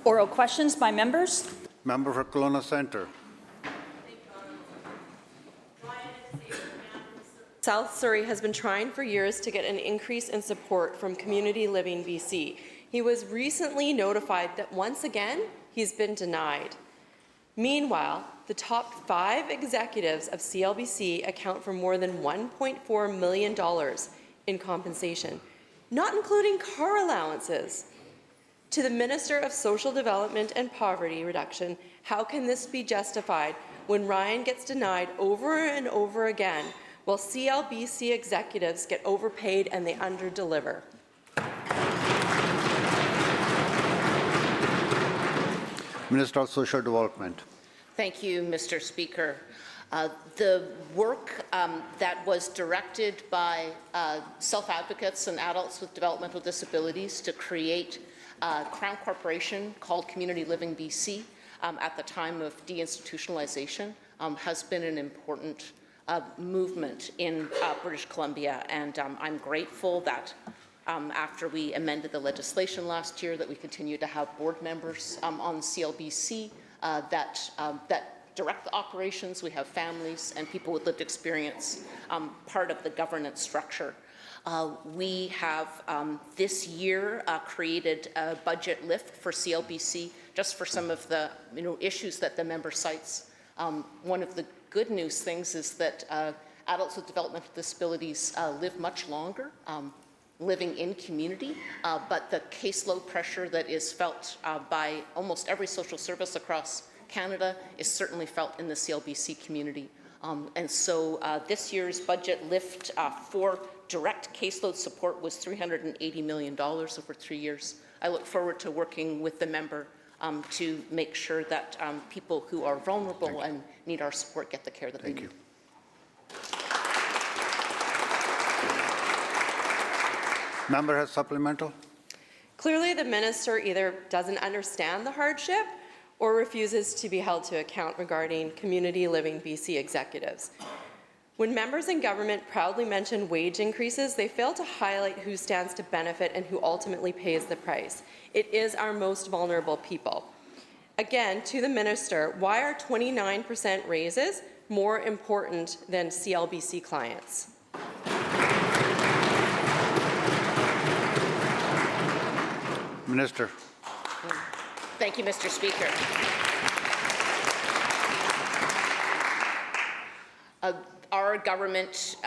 Oral questions by members. Member for Kelowna Centre. South Surrey has been trying for years to get an increase in support from Community Living BC. He was recently notified that once again, he's been denied. Meanwhile, the top 5 executives of CLBC account for more than $1.4 million in compensation, not including car allowances. To the Minister of Social Development and Poverty Reduction, how can this be justified when Ryan gets denied over and over again while CLBC executives get overpaid and they underdeliver? Minister of Social Development. Thank you, Mr. Speaker. The work that was directed by self-advocates and adults with developmental disabilities to create a Crown Corporation called Community Living BC at the time of deinstitutionalization has been an important movement in British Columbia, and I'm grateful that after we amended the legislation last year that we continue to have board members on CLBC that direct the operations. We have families and people with lived experience part of the governance structure. We have this year created a budget lift for CLBC just for some of the issues that the member cites. One of the good news things is that adults with developmental disabilities live much longer, living in community, but the caseload pressure that is felt by almost every social service across Canada is certainly felt in the CLBC community. And so this year's budget lift for direct caseload support was $380 million over 3 years. I look forward to working with the member to make sure that people who are vulnerable and need our support get the care that they need. Member has supplemental. Clearly, the minister either doesn't understand the hardship or refuses to be held to account regarding Community Living BC executives. When members in government proudly mention wage increases, they fail to highlight who stands to benefit and who ultimately pays the price. It is our most vulnerable people. Again, to the minister, why are 29% raises more important than CLBC clients? Minister. Thank you, Mr. Speaker. Our government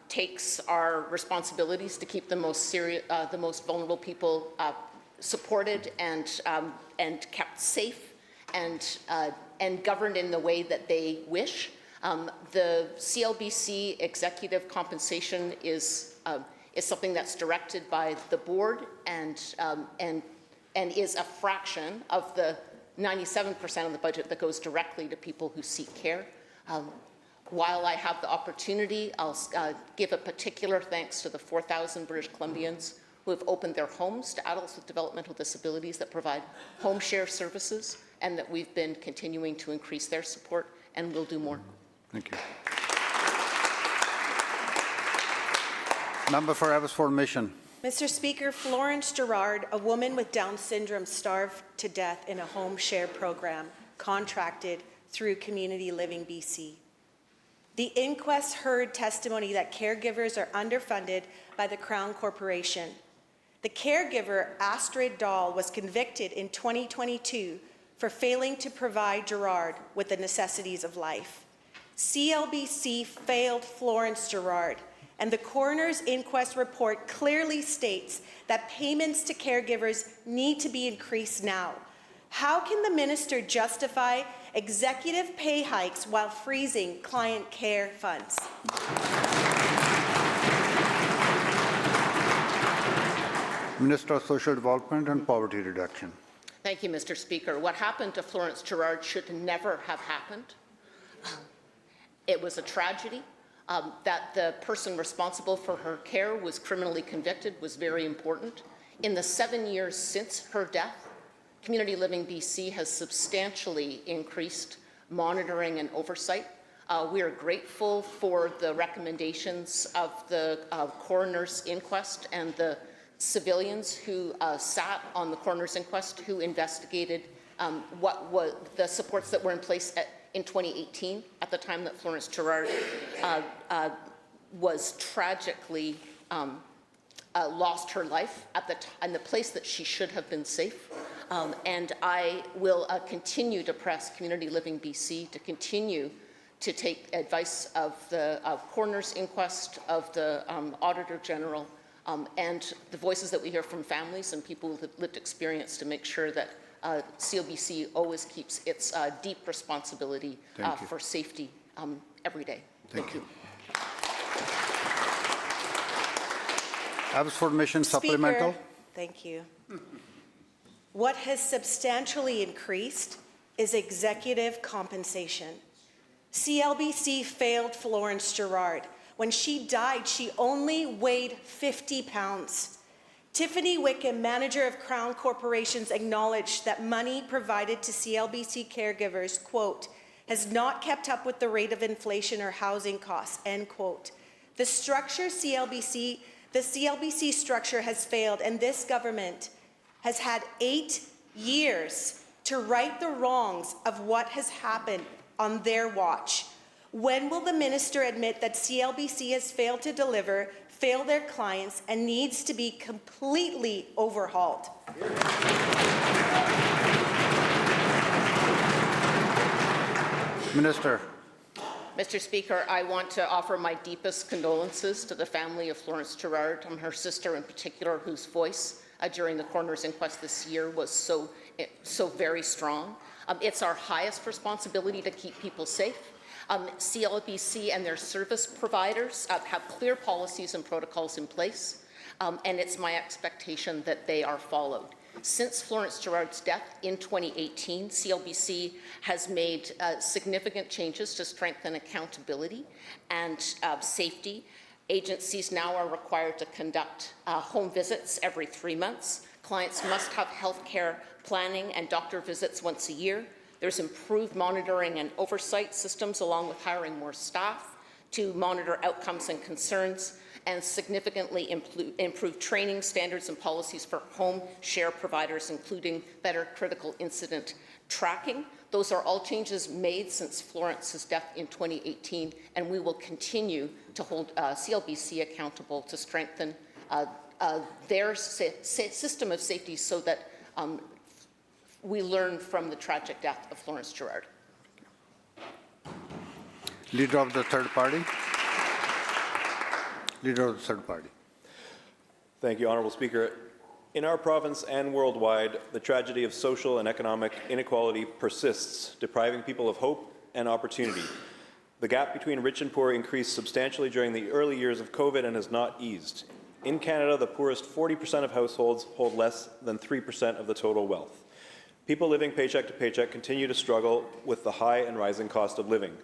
takes our responsibilities to keep the most vulnerable people supported and kept safe and governed in the way that they wish. The CLBC executive compensation is something that's directed by the board and is a fraction of the 97% of the budget that goes directly to people who seek care. While I have the opportunity, I'll give a particular thanks to the 4,000 British Columbians who have opened their homes to adults with developmental disabilities that provide home share services, and that we've been continuing to increase their support, and we'll do more. Thank you. Member for Abbotsford Mission. Mr. Speaker, Florence Gerard, a woman with Down syndrome, starved to death in a home share program contracted through Community Living BC. The inquest heard testimony that caregivers are underfunded by the Crown Corporation. The caregiver, Astrid Dahl, was convicted in 2022 for failing to provide Gerard with the necessities of life. CLBC failed Florence Gerard, and the coroner's inquest report clearly states that payments to caregivers need to be increased now. How can the minister justify executive pay hikes while freezing client care funds? Minister of Social Development and Poverty Reduction. Thank you, Mr. Speaker. What happened to Florence Gerard should never have happened. It was a tragedy. That the person responsible for her care was criminally convicted was very important. In the 7 years since her death, Community Living BC has substantially increased monitoring and oversight. We are grateful for the recommendations of the coroner's inquest and the civilians who sat on the coroner's inquest, who investigated what was the supports that were in place in 2018, at the time that Florence Gerard was tragically lost her life in the place that she should have been safe. And I will continue to press Community Living BC to continue to take advice of the coroner's inquest, of the Auditor General, and the voices that we hear from families and people with lived experience to make sure that CLBC always keeps its deep responsibility for safety every day. Thank you. Abbotsford Mission supplemental. Speaker, thank you. What has substantially increased is executive compensation. CLBC failed Florence Gerard. When she died, she only weighed 50 pounds. Tiffany Wickham, manager of Crown Corporations, acknowledged that money provided to CLBC caregivers, quote, has not kept up with the rate of inflation or housing costs, end quote. The CLBC structure has failed, and this government has had 8 years to right the wrongs of what has happened on their watch. When will the minister admit that CLBC has failed to deliver, failed their clients, and needs to be completely overhauled? Minister. Mr. Speaker, I want to offer my deepest condolences to the family of Florence Gerard, and her sister in particular, whose voice during the coroner's inquest this year was so very strong. It's our highest responsibility to keep people safe. CLBC and their service providers have clear policies and protocols in place, and it's my expectation that they are followed. Since Florence Gerard's death in 2018, CLBC has made significant changes to strengthen accountability and safety. Agencies now are required to conduct home visits every 3 months. Clients must have health care planning and doctor visits once a year. There's improved monitoring and oversight systems, along with hiring more staff to monitor outcomes and concerns, and significantly improve training standards and policies for home share providers, including better critical incident tracking. Those are all changes made since Florence's death in 2018, and we will continue to hold CLBC accountable to strengthen their system of safety so that we learn from the tragic death of Florence Gerard. Leader of the third party. Leader of the third party. Thank you, Honourable Speaker. In our province and worldwide, the tragedy of social and economic inequality persists, depriving people of hope and opportunity. The gap between rich and poor increased substantially during the early years of COVID and has not eased. In Canada, the poorest 40% of households hold less than 3% of the total wealth. People living paycheck to paycheck continue to struggle with the high and rising cost of living.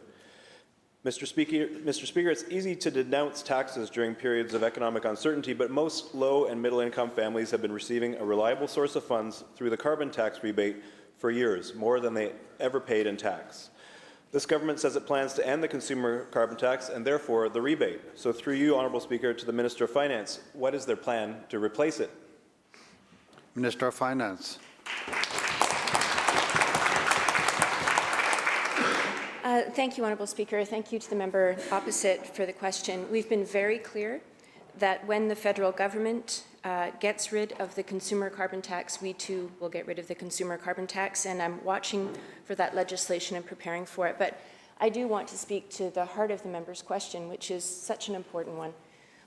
Mr. Speaker, it's easy to denounce taxes during periods of economic uncertainty, but most low and middle income families have been receiving a reliable source of funds through the carbon tax rebate for years, more than they ever paid in tax. This government says it plans to end the consumer carbon tax and therefore the rebate. So through you, Honourable Speaker, to the Minister of Finance, what is their plan to replace it? Minister of Finance. Thank you, Honourable Speaker. Thank you to the member opposite for the question. We've been very clear that when the federal government gets rid of the consumer carbon tax, we too will get rid of the consumer carbon tax, and I'm watching for that legislation and preparing for it. But I do want to speak to the heart of the member's question, which is such an important one.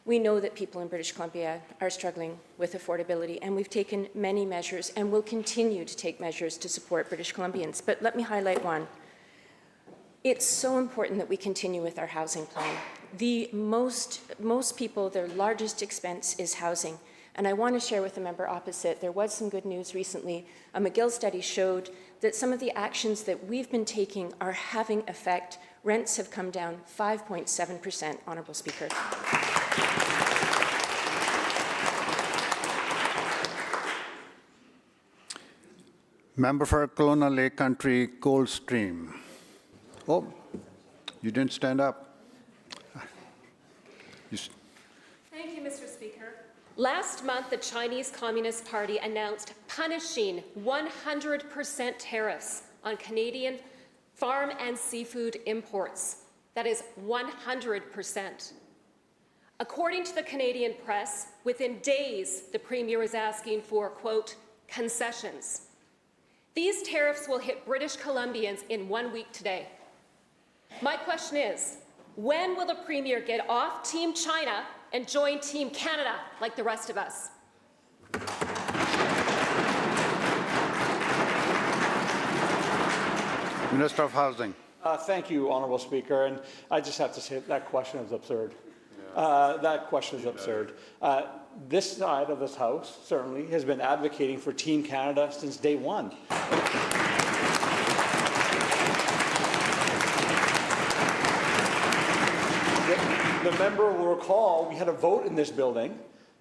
We know that people in British Columbia are struggling with affordability, and we've taken many measures and will continue to take measures to support British Columbians. But let me highlight one. It's so important that we continue with our housing plan. Most people, their largest expense is housing. And I want to share with the member opposite, there was some good news recently. A McGill study showed that some of the actions that we've been taking are having effect. Rents have come down 5.7%, Honourable Speaker. Member for Kelowna Lake Country, Coldstream. Oh, you didn't stand up. Thank you, Mr. Speaker. Last month, the Chinese Communist Party announced punishing 100% tariffs on Canadian farm and seafood imports. That is 100%. According to the Canadian press, within days, the Premier is asking for, quote, concessions. These tariffs will hit British Columbians in 1 week today. My question is, when will the Premier get off Team China and join Team Canada like the rest of us? Minister of Housing. Thank you, Honourable Speaker. And I just have to say that question is absurd. That question is absurd. This side of this House certainly has been advocating for Team Canada since day one. The member will recall we had a vote in this building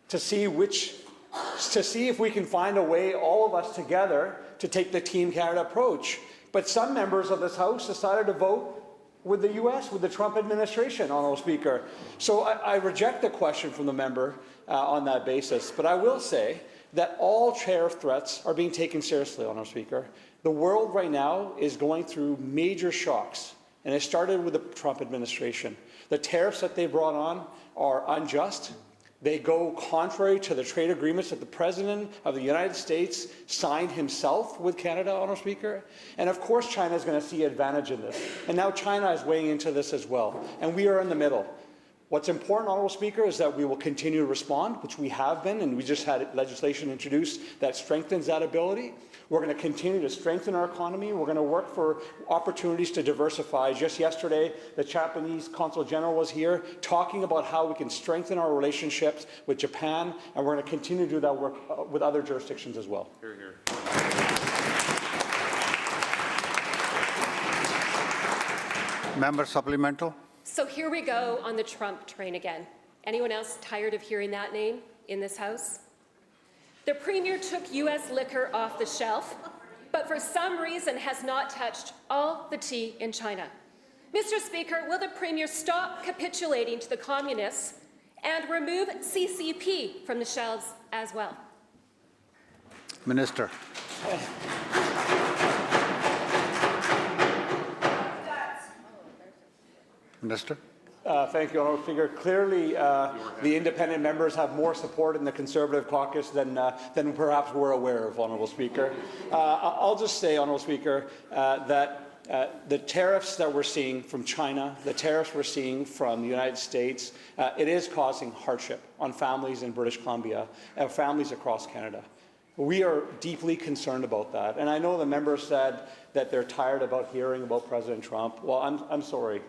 to see if we can find a way, all of us together, to take the Team Canada approach. But some members of this House decided to vote with the U.S., with the Trump administration, Honourable Speaker. So I reject the question from the member on that basis. But I will say that all tariff threats are being taken seriously, Honourable Speaker. The world right now is going through major shocks, and it started with the Trump administration. The tariffs that they brought on are unjust. They go contrary to the trade agreements that the President of the United States signed himself with Canada, Honourable Speaker. And of course China is going to see advantage in this. And now China is weighing into this as well. And we are in the middle. What's important, Honourable Speaker, is that we will continue to respond, which we have been, and we just had legislation introduced that strengthens that ability. We're going to continue to strengthen our economy. We're going to work for opportunities to diversify. Just yesterday, the Japanese Consul General was here talking about how we can strengthen our relationships with Japan, and we're going to continue to do that work with other jurisdictions as well. Hear, hear. Member supplemental. So here we go on the Trump train again. Anyone else tired of hearing that name in this House? The Premier took U.S. liquor off the shelf, but for some reason has not touched all the tea in China. Mr. Speaker, will the Premier stop capitulating to the communists and remove CCP from the shelves as well? Minister. Minister. Thank you, Honourable Speaker. Clearly, the independent members have more support in the Conservative caucus than perhaps we're aware of, Honourable Speaker. I'll just say, Honourable Speaker, that the tariffs that we're seeing from China, the tariffs we're seeing from the United States, it is causing hardship on families in British Columbia and families across Canada. We are deeply concerned about that. And I know the member said that they're tired about hearing about President Trump. Well, I'm sorry.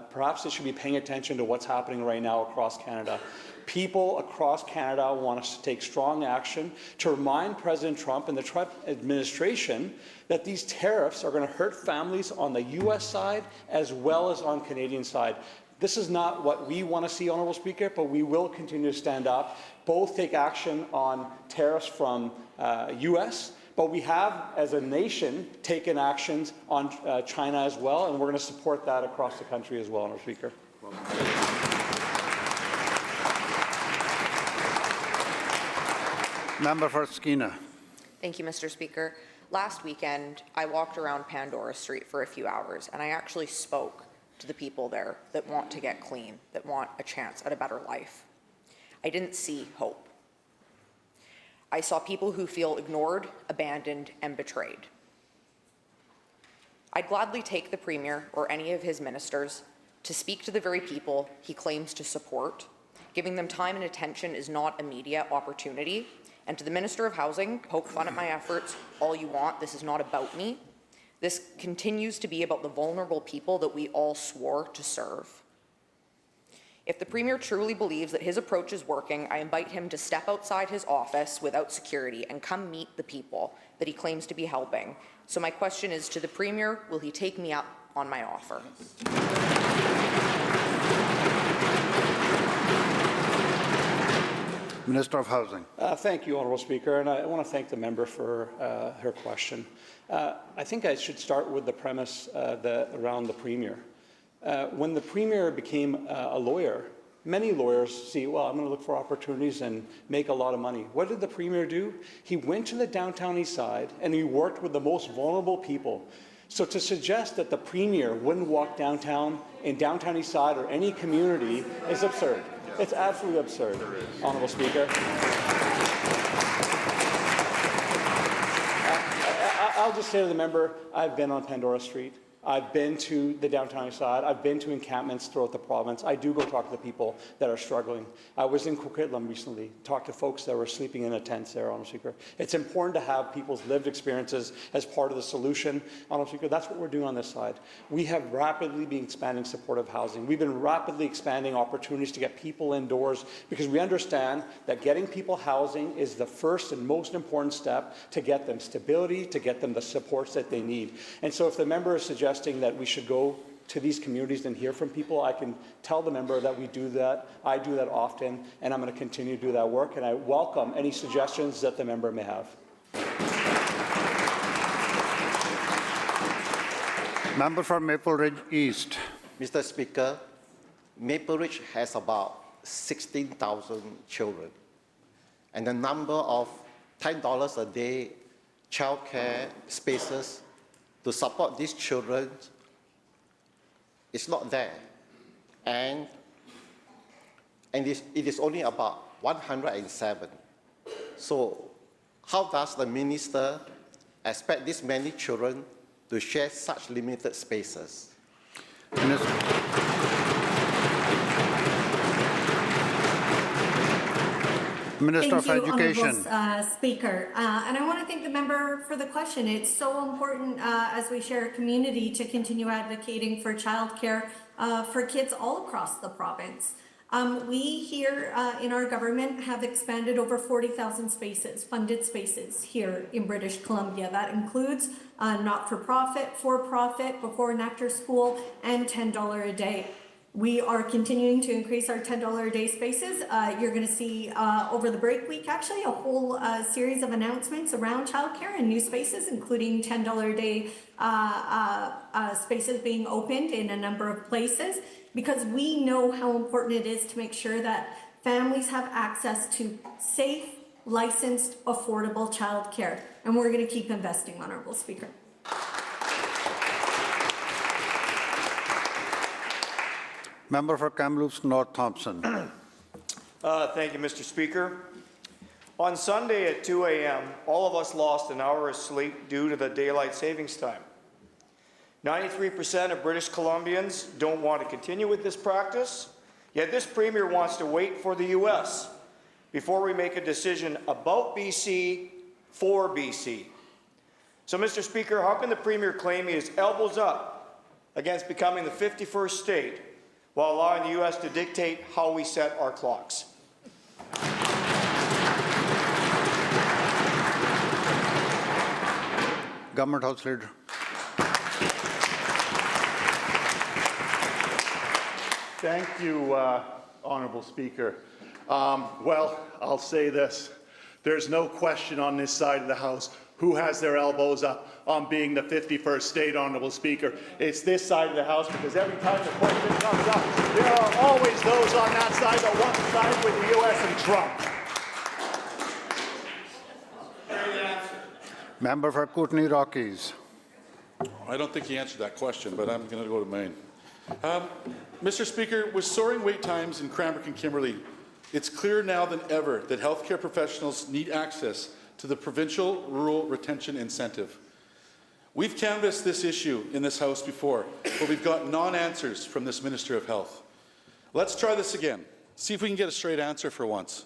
Perhaps they should be paying attention to what's happening right now across Canada. People across Canada want us to take strong action to remind President Trump and the Trump administration that these tariffs are going to hurt families on the U.S. side as well as on Canadian side. This is not what we want to see, Honourable Speaker, but we will continue to stand up, both take action on tariffs from U.S., but we have, as a nation, taken actions on China as well, and we're going to support that across the country as well, Mr. Speaker. Member for Skeena. Thank you, Mr. Speaker. Last weekend, I walked around Pandora Street for a few hours, and I actually spoke to the people there that want to get clean, that want a chance at a better life. I didn't see hope. I saw people who feel ignored, abandoned, and betrayed. I'd gladly take the Premier or any of his ministers to speak to the very people he claims to support. Giving them time and attention is not a media opportunity. And to the Minister of Housing, poke fun at my efforts all you want. This is not about me. This continues to be about the vulnerable people that we all swore to serve. If the Premier truly believes that his approach is working, I invite him to step outside his office without security and come meet the people that he claims to be helping. So my question is to the Premier, will he take me up on my offer? Minister of Housing. Thank you, Honourable Speaker, and I want to thank the member for her question. I think I should start with the premise around the Premier. When the Premier became a lawyer, Many lawyers see, well, I'm going to look for opportunities and make a lot of money. What did the Premier do? He went to the downtown east side and he worked with the most vulnerable people. So to suggest that the Premier wouldn't walk downtown in downtown east side or any community is absurd. It's absolutely absurd, Honourable Speaker. I'll just say to the member, I've been on Pandora Street. I've been to the downtown east side. I've been to encampments throughout the province. I do go talk to the people that are struggling. I was in Coquitlam recently, talked to folks that were sleeping in a tent there, Honourable Speaker. It's important to have people's lived experiences as part of the solution, Honourable Speaker. That's what we're doing on this side. We have rapidly been expanding supportive housing. We've been rapidly expanding opportunities to get people indoors because we understand that getting people housing is the first and most important step to get them stability, to get them the supports that they need. And so if the member is suggesting that we should go to these communities and hear from people, I can tell the member that we do that. I do that often, and I'm going to continue to do that work, and I welcome any suggestions that the member may have. Member for Maple Ridge East. Mr. Speaker, Maple Ridge has about 16,000 children, and the number of $10 a day childcare spaces to support these children is not there. And it is only about 107. So how does the minister expect these many children to share such limited spaces? Minister of Education. Honourable Speaker. And I want to thank the member for the question. It's so important as we share a community to continue advocating for childcare for kids all across the province. We here in our government have expanded over 40,000 spaces, funded spaces here in British Columbia. That includes not-for-profit, for-profit, before and after school, and $10 a day. We are continuing to increase our $10 a day spaces. You're going to see over the break week, actually, a whole series of announcements around childcare and new spaces, including $10 a day spaces being opened in a number of places, because we know how important it is to make sure that families have access to safe, licensed, affordable childcare. And we're going to keep investing, Honourable Speaker. Member for Kamloops North Thompson. Thank you, Mr. Speaker. On Sunday at 2 a.m., all of us lost an hour of sleep due to the daylight savings time. 93% of British Columbians don't want to continue with this practice, yet this Premier wants to wait for the U.S. before we make a decision about BC for BC. So, Mr. Speaker, how can the Premier claim he is elbows up against becoming the 51st state while allowing the U.S. to dictate how we set our clocks? Government House Leader. Thank you, Honourable Speaker. Well, I'll say this. There's no question on this side of the House who has their elbows up on being the 51st state, Honourable Speaker. It's this side of the House, because every time the question comes up, there are always those on that side that want to side with the U.S. and Trump. Member for Kootenay Rockies. I don't think he answered that question, but I'm going to go to mine. Mr. Speaker, with soaring wait times in Cranbrook and Kimberley, it's clearer now than ever that healthcare professionals need access to the provincial rural retention incentive. We've canvassed this issue in this House before, but we've got non-answers from this Minister of Health. Let's try this again. See if we can get a straight answer for once.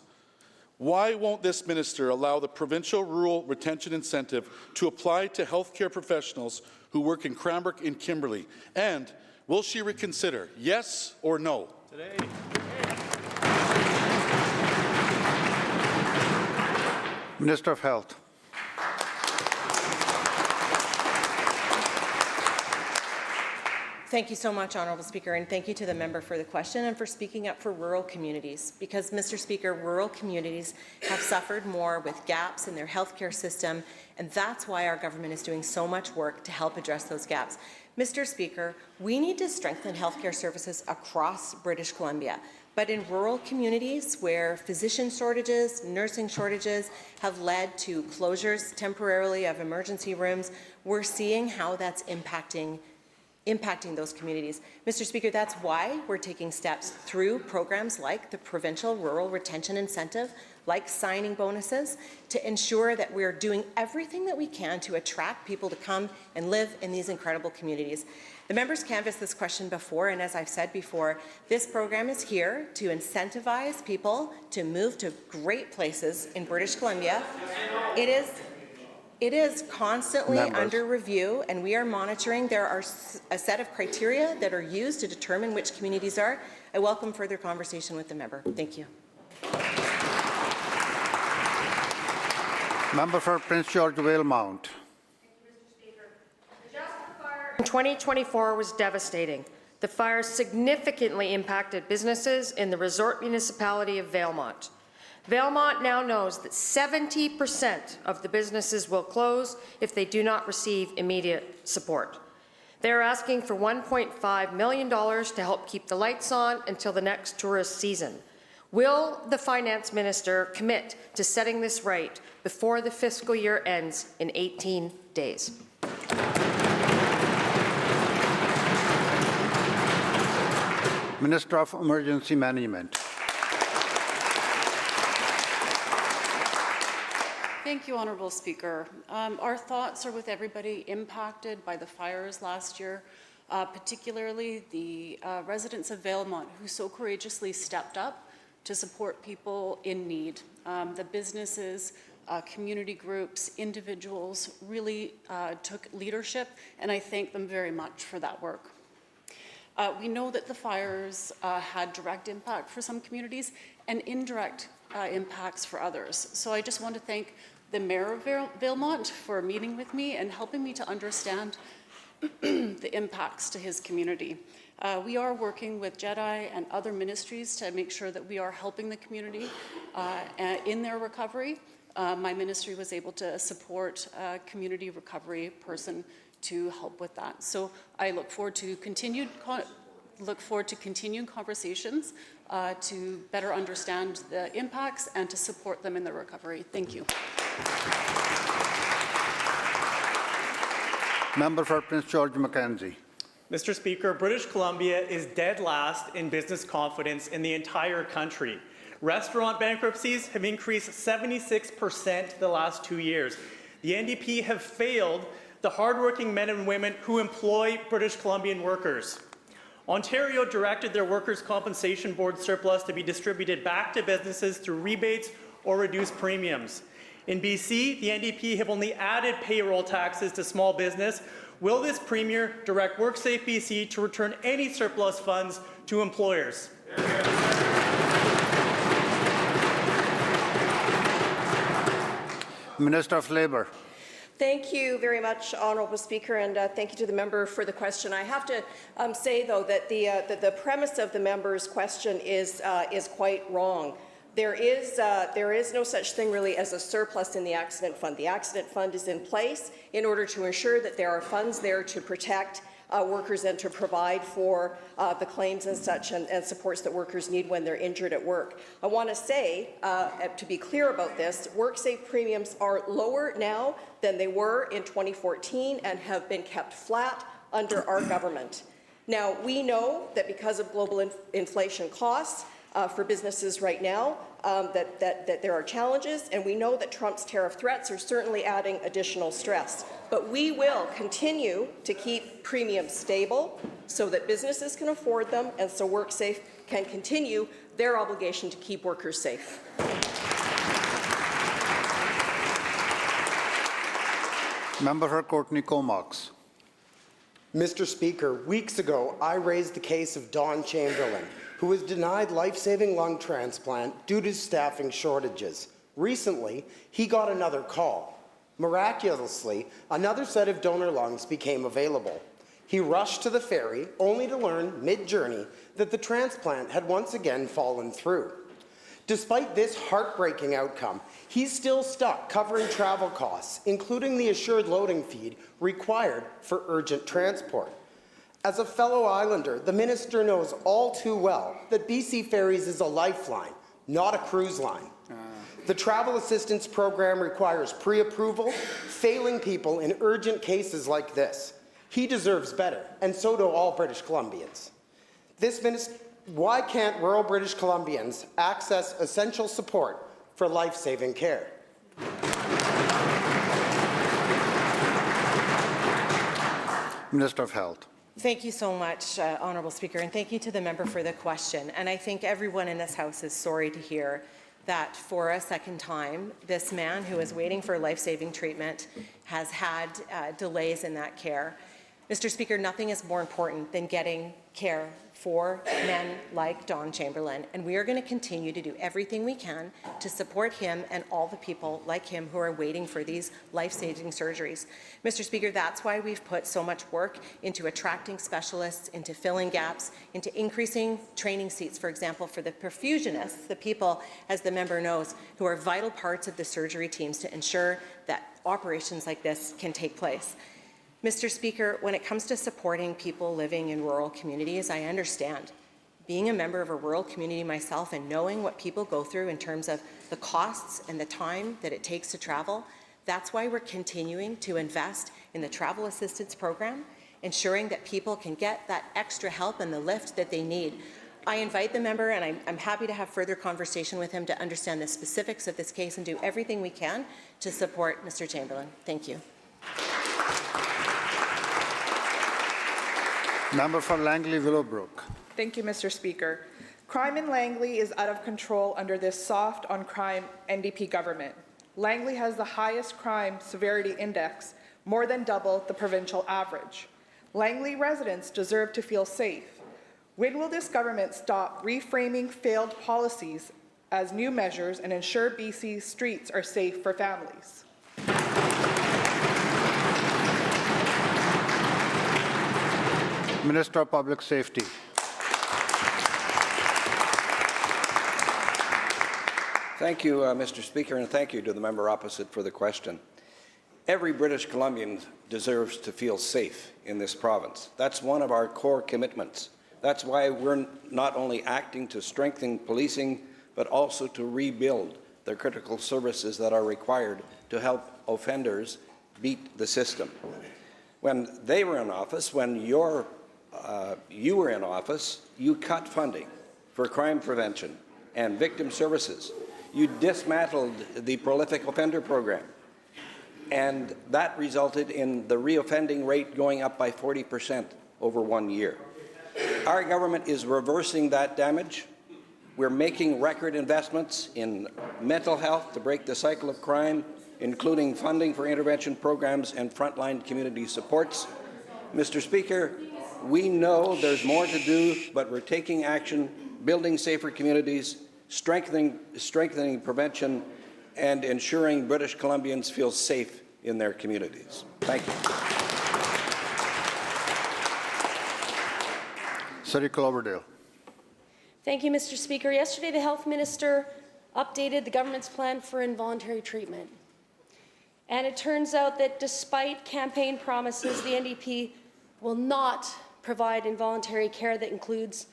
Why won't this minister allow the provincial rural retention incentive to apply to healthcare professionals who work in Cranbrook and Kimberley? And will she reconsider, yes or no? Today. Minister of Health. Thank you so much, Honourable Speaker, and thank you to the member for the question and for speaking up for rural communities. Because, Mr. Speaker, rural communities have suffered more with gaps in their healthcare system, and that's why our government is doing so much work to help address those gaps. Mr. Speaker, we need to strengthen healthcare services across British Columbia. But in rural communities where physician shortages, nursing shortages have led to closures temporarily of emergency rooms, we're seeing how that's impacting those communities. Mr. Speaker, that's why we're taking steps through programs like the Provincial Rural Retention Incentive, like signing bonuses, to ensure that we're doing everything that we can to attract people to come and live in these incredible communities. The members canvassed this question before, and as I've said before, this program is here to incentivize people to move to great places in British Columbia. It is constantly under review, and we are monitoring. There are a set of criteria that are used to determine which communities are. I welcome further conversation with the member. Thank you. Member for Prince George Valemount. In 2024 was devastating. The fire significantly impacted businesses in the resort municipality of Valemount. Valemount now knows that 70% of the businesses will close if they do not receive immediate support. They are asking for $1.5 million to help keep the lights on until the next tourist season. Will the Finance Minister commit to setting this right before the fiscal year ends in 18 days? Minister of Emergency Management. Thank you, Honourable Speaker. Our thoughts are with everybody impacted by the fires last year, particularly the residents of Valemount who so courageously stepped up to support people in need. The businesses, community groups, individuals really took leadership, and I thank them very much for that work. We know that the fires had direct impact for some communities and indirect impacts for others. So I just want to thank the Mayor of Valemount for meeting with me and helping me to understand the impacts to his community. We are working with JEDI and other ministries to make sure that we are helping the community in their recovery. My ministry was able to support a community recovery person to help with that. So I look forward to continuing conversations to better understand the impacts and to support them in their recovery. Thank you. Member for Prince George Mackenzie. Mr. Speaker, British Columbia is dead last in business confidence in the entire country. Restaurant bankruptcies have increased 76% the last 2 years. The NDP have failed the hardworking men and women who employ British Columbian workers. Ontario directed their Workers' Compensation Board surplus to be distributed back to businesses through rebates or reduced premiums. In BC, the NDP have only added payroll taxes to small business. Will this Premier direct WorkSafe BC to return any surplus funds to employers? Minister of Labour. Thank you very much, Honourable Speaker, and thank you to the member for the question. I have to say, though, that the premise of the member's question is quite wrong. There is no such thing really as a surplus in the accident fund. The accident fund is in place in order to ensure that there are funds there to protect workers and to provide for the claims and such and supports that workers need when they're injured at work. I want to say, to be clear about this, WorkSafe premiums are lower now than they were in 2014 and have been kept flat under our government. Now, we know that because of global inflation costs for businesses right now, that there are challenges, and we know that Trump's tariff threats are certainly adding additional stress. But we will continue to keep premiums stable so that businesses can afford them and so WorkSafe can continue their obligation to keep workers safe. Member for Courtney Comox. Mr. Speaker, weeks ago, I raised the case of Don Chamberlain, who was denied life-saving lung transplant due to staffing shortages. Recently, he got another call. Miraculously, another set of donor lungs became available. He rushed to the ferry, only to learn mid-journey that the transplant had once again fallen through. Despite this heartbreaking outcome, he's still stuck covering travel costs, including the assured loading fee required for urgent transport. As a fellow Islander, the Minister knows all too well that BC Ferries is a lifeline, not a cruise line. The travel assistance program requires pre-approval, failing people in urgent cases like this. He deserves better, and so do all British Columbians. Why can't rural British Columbians access essential support for life-saving care? Minister of Health. Thank you so much, Honourable Speaker, and thank you to the member for the question. And I think everyone in this House is sorry to hear that for a second time, this man who is waiting for life-saving treatment has had delays in that care. Mr. Speaker, nothing is more important than getting care for men like Don Chamberlain, and we are going to continue to do everything we can to support him and all the people like him who are waiting for these life-saving surgeries. Mr. Speaker, that's why we've put so much work into attracting specialists, into filling gaps, into increasing training seats, for example, for the perfusionists, the people, as the member knows, who are vital parts of the surgery teams to ensure that operations like this can take place. Mr. Speaker, when it comes to supporting people living in rural communities, I understand. Being a member of a rural community myself and knowing what people go through in terms of the costs and the time that it takes to travel, that's why we're continuing to invest in the travel assistance program, ensuring that people can get that extra help and the lift that they need. I invite the member, and I'm happy to have further conversation with him to understand the specifics of this case and do everything we can to support Mr. Chamberlain. Thank you. Member for Langley Willowbrook. Thank you, Mr. Speaker. Crime in Langley is out of control under this soft on crime NDP government. Langley has the highest crime severity index, more than double the provincial average. Langley residents deserve to feel safe. When will this government stop reframing failed policies as new measures and ensure BC's streets are safe for families? Minister of Public Safety. Thank you, Mr. Speaker, and thank you to the member opposite for the question. Every British Columbian deserves to feel safe in this province. That's one of our core commitments. That's why we're not only acting to strengthen policing, but also to rebuild the critical services that are required to help offenders beat the system. When they were in office, when you were in office, you cut funding for crime prevention and victim services. You dismantled the prolific offender program, and that resulted in the reoffending rate going up by 40% over 1 year. Our government is reversing that damage. We're making record investments in mental health to break the cycle of crime, including funding for intervention programs and frontline community supports. Mr. Speaker, we know there's more to do, but we're taking action, building safer communities, strengthening prevention, and ensuring British Columbians feel safe in their communities. Thank you. City Cloverdale. Thank you, Mr. Speaker. Yesterday, the Health Minister updated the government's plan for involuntary treatment. And it turns out that despite campaign promises, the NDP will not provide involuntary care that includes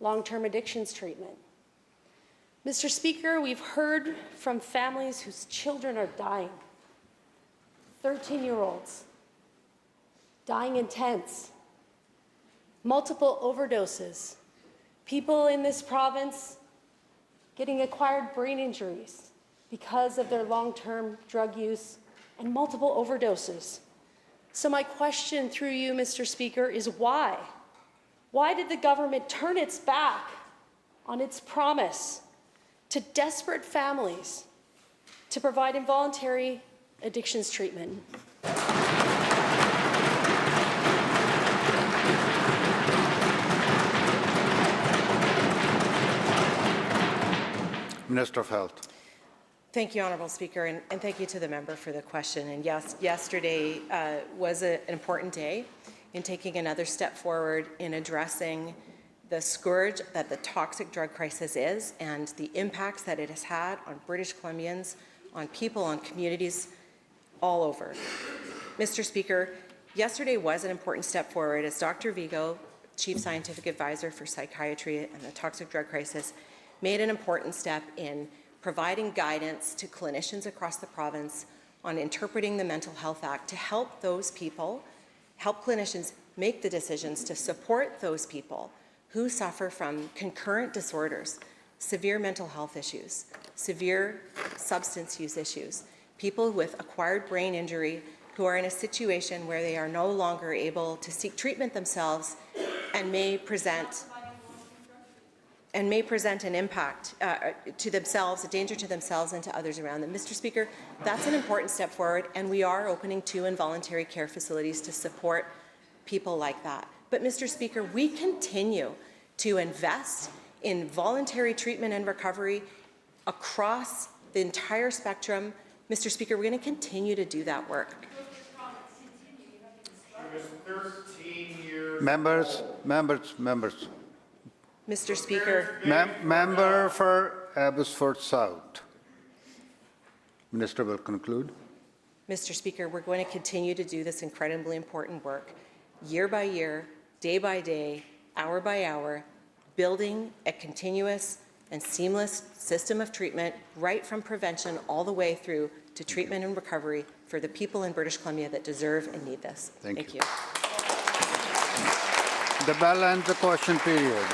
long-term addictions treatment. Mr. Speaker, we've heard from families whose children are dying. 13-year-olds dying in tents, multiple overdoses, people in this province getting acquired brain injuries because of their long-term drug use and multiple overdoses. So my question through you, Mr. Speaker, is why? Why did the government turn its back on its promise to desperate families to provide involuntary addictions treatment? Minister of Health. Thank you, Honourable Speaker, and thank you to the member for the question. And yes, yesterday was an important day in taking another step forward in addressing the scourge that the toxic drug crisis is and the impacts that it has had on British Columbians, on people, on communities all over. Mr. Speaker, Yesterday was an important step forward as Dr. Vigo, Chief Scientific Advisor for Psychiatry and the Toxic Drug Crisis, made an important step in providing guidance to clinicians across the province on interpreting the Mental Health Act to help those people, help clinicians make the decisions to support those people who suffer from concurrent disorders, severe mental health issues, severe substance use issues, people with acquired brain injury who are in a situation where they are no longer able to seek treatment themselves and may present an impact to themselves, a danger to themselves and to others around them. Mr. Speaker, that's an important step forward, and we are opening 2 involuntary care facilities to support people like that. But Mr. Speaker, we continue to invest in voluntary treatment and recovery across the entire spectrum. Mr. Speaker, we're going to continue to do that work. Members. Mr. Speaker. Member for Abbotsford South. Minister will conclude. Mr. Speaker, we're going to continue to do this incredibly important work, year by year, day by day, hour by hour, building a continuous and seamless system of treatment right from prevention all the way through to treatment and recovery for the people in British Columbia that deserve and need this. Thank you. The bell ends the question period.